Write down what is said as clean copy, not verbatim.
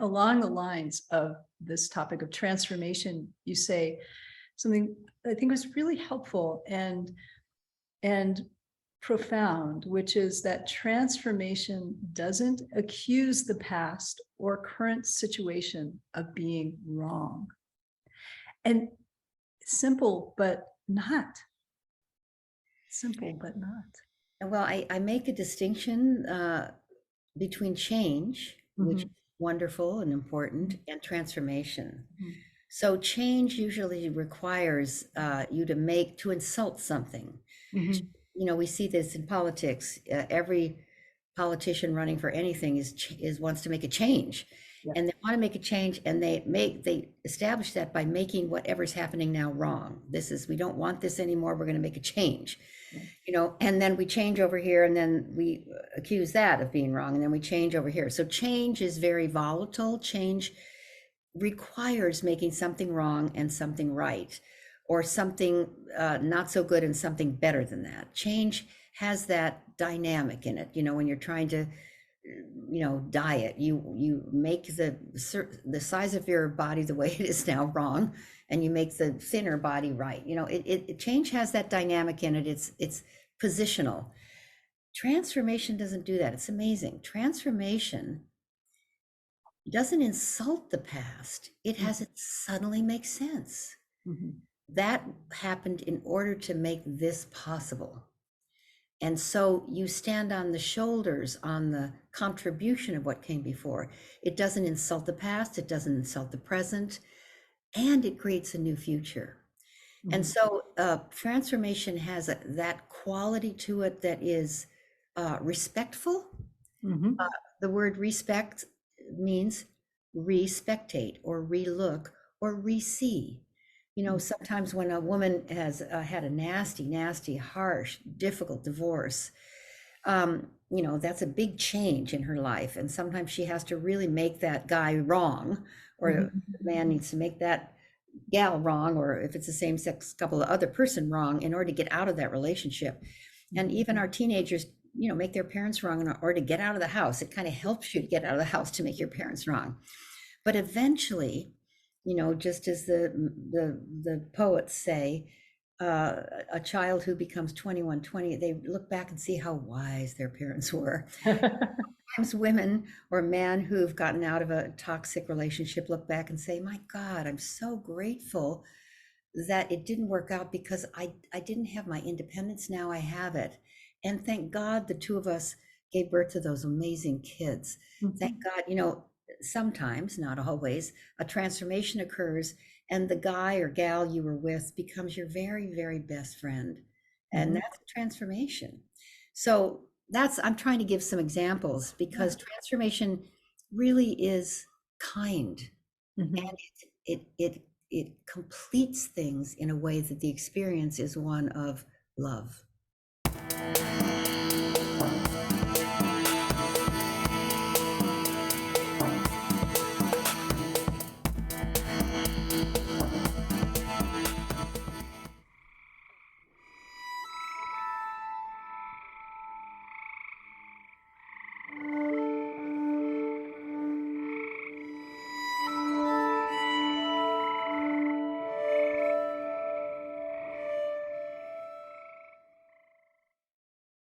along the lines of this topic of transformation, you say something I think was really helpful and profound, which is that transformation doesn't accuse the past or current situation of being wrong. And simple, but not. Simple, but not. Well, I make a distinction between change, which is wonderful and important, and transformation. So change usually requires you to insult something. You know, we see this in politics. Every politician running for anything is wants to make a change. Yeah. And they want to make a change, and they establish that by making whatever's happening now wrong. We don't want this anymore. We're going to make a change. You know, and then we change over here, and then we accuse that of being wrong, and then we change over here. So change is very volatile. Change requires making something wrong and something right, or something not so good and something better than that. Change has that dynamic in it. You know, when you're trying to, you know, diet, you make the size of your body the way it is now wrong, and you make the thinner body right. You know, change has that dynamic in it. It's positional. Transformation doesn't do that. It's amazing. Transformation doesn't insult the past. It has it suddenly make sense. That happened in order to make this possible. And so you stand on the shoulders, on the contribution of what came before. It doesn't insult the past. It doesn't insult the present. And it creates a new future. And so transformation has that quality to it that is respectful. The word respect means respectate or relook or re-see. You know, sometimes when a woman has had a nasty, harsh, difficult divorce, you know, that's a big change in her life. And sometimes she has to really make that guy wrong, or the man needs to make that gal wrong, or if it's a same-sex couple, the other person wrong, in order to get out of that relationship. And even our teenagers, you know, make their parents wrong in order to get out of the house. It kind of helps you to get out of the house to make your parents wrong. But eventually, you know, just as the poets say, a child who becomes 21, 20, they look back and see how wise their parents were. Sometimes women or men who've gotten out of a toxic relationship look back and say, my God, I'm so grateful that it didn't work out, because I didn't have my independence. Now I have it. And thank God the two of us gave birth to those amazing kids. Thank God, you know, sometimes, not always, a transformation occurs, and the guy or gal you were with becomes your very, very best friend. And that's a transformation. So I'm trying to give some examples, because transformation really is kind, and it completes things in a way that the experience is one of love.